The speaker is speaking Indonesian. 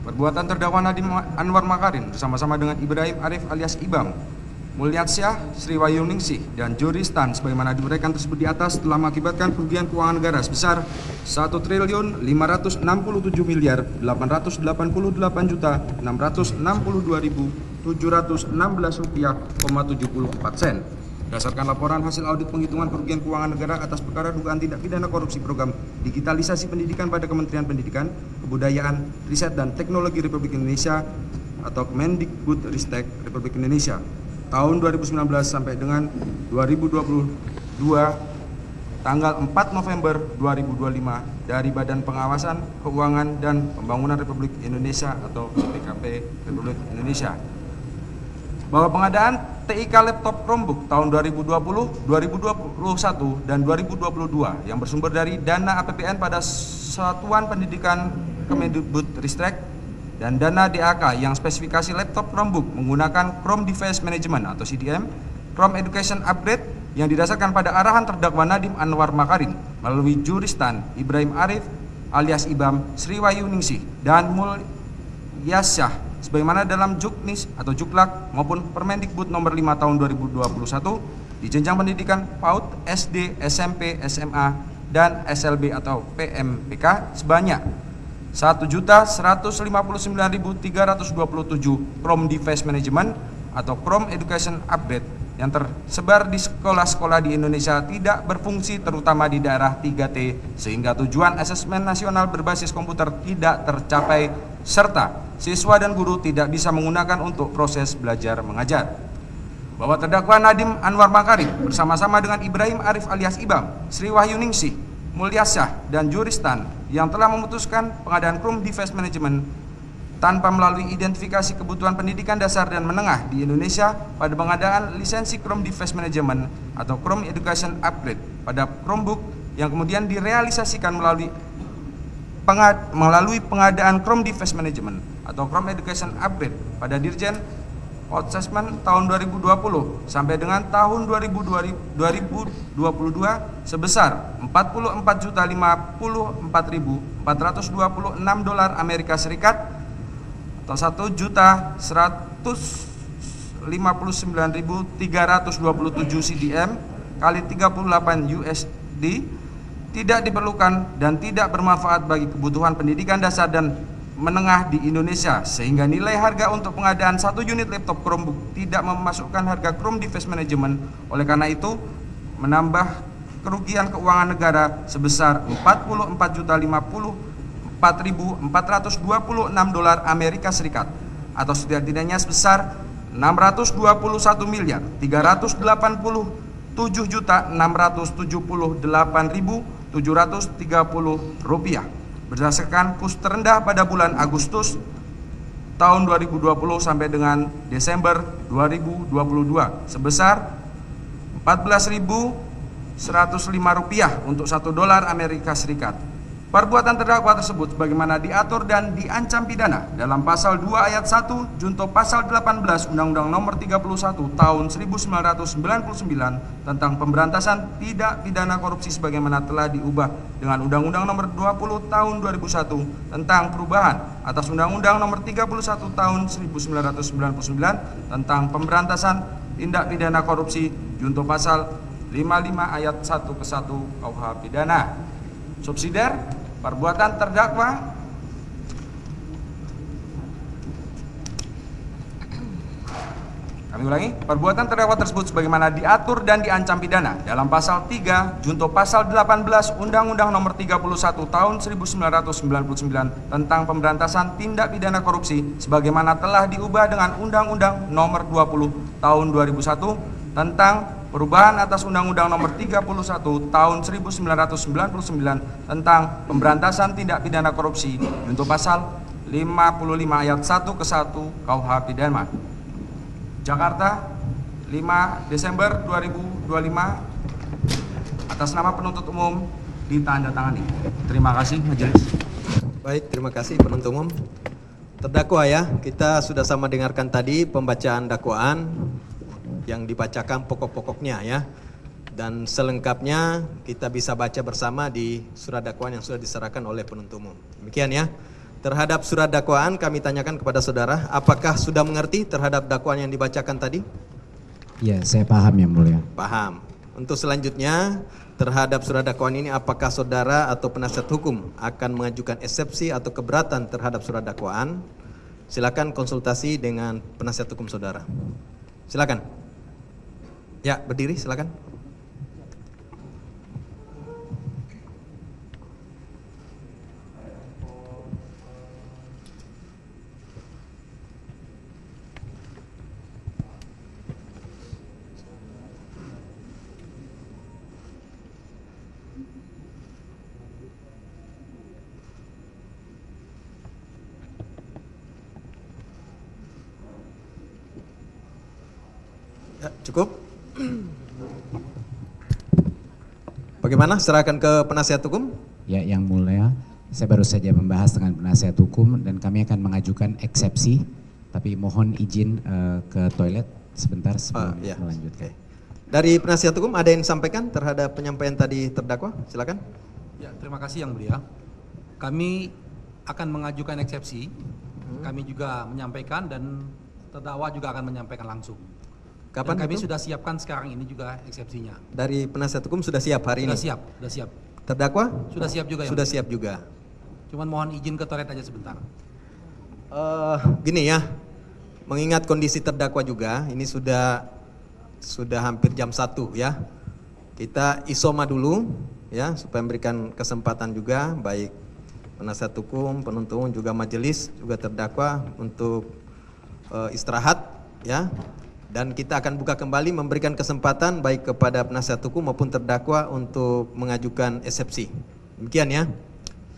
Perbuatan terdakwa Nadiem Anwar Makarim bersama-sama dengan Ibrahim Arif alias Ibam, Mulyasyah, Sriwayuningsih, dan Juristan sebagaimana diuraikan tersebut di atas telah mengakibatkan kerugian keuangan negara sebesar 1.567.888.662.716 rupiah,74 sen. Berdasarkan laporan hasil audit penghitungan kerugian keuangan negara atas perkara dugaan tindak pidana korupsi program digitalisasi pendidikan pada Kementerian Pendidikan, Kebudayaan, Riset dan Teknologi Republik Indonesia atau Kemendikbudristek Republik Indonesia tahun 2019 sampai dengan 2022 tanggal 4 November 2025 dari Badan Pengawasan Keuangan dan Pembangunan Republik Indonesia atau BPKP Republik Indonesia bahwa pengadaan TIK laptop Chromebook tahun 2020, 2021, dan 2022 yang bersumber dari dana APBN pada Satuan Pendidikan Kemendikbudristek dan dana DAK yang spesifikasi laptop Chromebook menggunakan Chrome Device Management atau CDM, Chrome Education Upgrade yang didasarkan pada arahan terdakwa Nadiem Anwar Makarim melalui Juristan Ibrahim Arif alias Ibam, Sriwayuningsih, dan Mulyasyah sebagaimana dalam Juknis atau Juklak maupun Permendikbud nomor 5 tahun 2021 di jenjang pendidikan PAUD, SD, SMP, SMA, dan SLB atau PMPK sebanyak 1.159.327 Chrome Device Management atau Chrome Education Upgrade yang tersebar di sekolah-sekolah di Indonesia tidak berfungsi terutama di daerah 3T sehingga tujuan asesmen nasional berbasis komputer tidak tercapai serta siswa dan guru tidak bisa menggunakan untuk proses belajar mengajar. Bahwa terdakwa Nadiem Anwar Makarim bersama-sama dengan Ibrahim Arif alias Ibam, Sriwayuningsih, Mulyasyah, dan Juristan yang telah memutuskan pengadaan Chrome Device Management tanpa melalui identifikasi kebutuhan pendidikan dasar dan menengah di Indonesia pada pengadaan lisensi Chrome Device Management atau Chrome Education Upgrade pada Chromebook yang kemudian direalisasikan melalui pengadaan Chrome Device Management atau Chrome Education Upgrade pada Dirjen Assessment tahun 2020 sampai dengan tahun 2022 sebesar $44.054.426 Amerika Serikat atau 1.159.327 CDM kali 38 USD tidak diperlukan dan tidak bermanfaat bagi kebutuhan pendidikan dasar dan menengah di Indonesia sehingga nilai harga untuk pengadaan 1 unit laptop Chromebook tidak memasukkan harga Chrome Device Management. Oleh karena itu menambah kerugian keuangan negara sebesar $44.054.426 Amerika Serikat atau setidak-tidaknya sebesar $621.378.778.730 berdasarkan kurs terendah pada bulan Agustus tahun 2020 sampai dengan Desember 2022 sebesar $14.105 untuk $1 Amerika Serikat. Perbuatan terdakwa tersebut sebagaimana diatur dan diancam pidana dalam pasal 2 ayat 1 junto pasal 18 Undang-Undang Nomor 31 Tahun 1999 tentang pemberantasan tindak pidana korupsi sebagaimana telah diubah dengan Undang-Undang Nomor 20 Tahun 2001 tentang perubahan atas Undang-Undang Nomor 31 Tahun 1999 tentang pemberantasan tindak pidana korupsi junto pasal 55 ayat 1 ke 1 KUH pidana. Subsidiar perbuatan terdakwa perbuatan terdakwa tersebut sebagaimana diatur dan diancam pidana dalam pasal 3 junto pasal 18 Undang-Undang Nomor 31 Tahun 1999 tentang pemberantasan tindak pidana korupsi sebagaimana telah diubah dengan Undang-Undang Nomor 20 Tahun 2001 tentang perubahan atas Undang-Undang Nomor 31 Tahun 1999 tentang pemberantasan tindak pidana korupsi untuk pasal 55 ayat 1 ke 1 KUH pidana. Jakarta, 5 Desember 2025 atas nama penuntut umum ditandatangani. Terima kasih majelis. Baik, terima kasih penuntut umum. Terdakwa ya, kita sudah sama dengarkan tadi pembacaan dakwaan yang dibacakan pokok-pokoknya ya. Dan selengkapnya kita bisa baca bersama di surat dakwaan yang sudah diserahkan oleh penuntut umum. Demikian ya. Terhadap surat dakwaan kami tanyakan kepada saudara, apakah sudah mengerti terhadap dakwaan yang dibacakan tadi? Ya, saya paham yang mulia. Paham. Untuk selanjutnya, terhadap surat dakwaan ini apakah saudara atau penasihat hukum akan mengajukan eksepsi atau keberatan terhadap surat dakwaan? Silakan konsultasi dengan penasihat hukum saudara. Silakan. Ya, berdiri silakan. Ya, cukup. Bagaimana? Serahkan ke penasihat hukum. Ya, yang mulia, saya baru saja membahas dengan penasihat hukum dan kami akan mengajukan eksepsi, tapi mohon izin ke toilet sebentar sebelum Ya. melanjutkan. Dari penasihat hukum ada yang disampaikan terhadap penyampaian tadi terdakwa? Silakan. Ya, terima kasih yang mulia. Kami akan mengajukan eksepsi. Kami juga menyampaikan dan terdakwa juga akan menyampaikan langsung. Kapan Dan kami itu? sudah siapkan sekarang ini juga eksepsinya. Dari penasihat hukum sudah siap hari Sudah ini? siap, sudah siap. Terdakwa? Sudah siap juga. Sudah Yang siap juga. Cuman mohon izin ke toilet aja sebentar. Gini ya, mengingat kondisi terdakwa juga, ini sudah hampir jam 1 ya. Kita isoma dulu ya, supaya memberikan kesempatan juga baik penasihat hukum, penuntut umum juga majelis juga terdakwa untuk istirahat ya. Dan kita akan buka kembali memberikan kesempatan baik kepada penasihat hukum maupun terdakwa untuk mengajukan eksepsi. Demikian ya.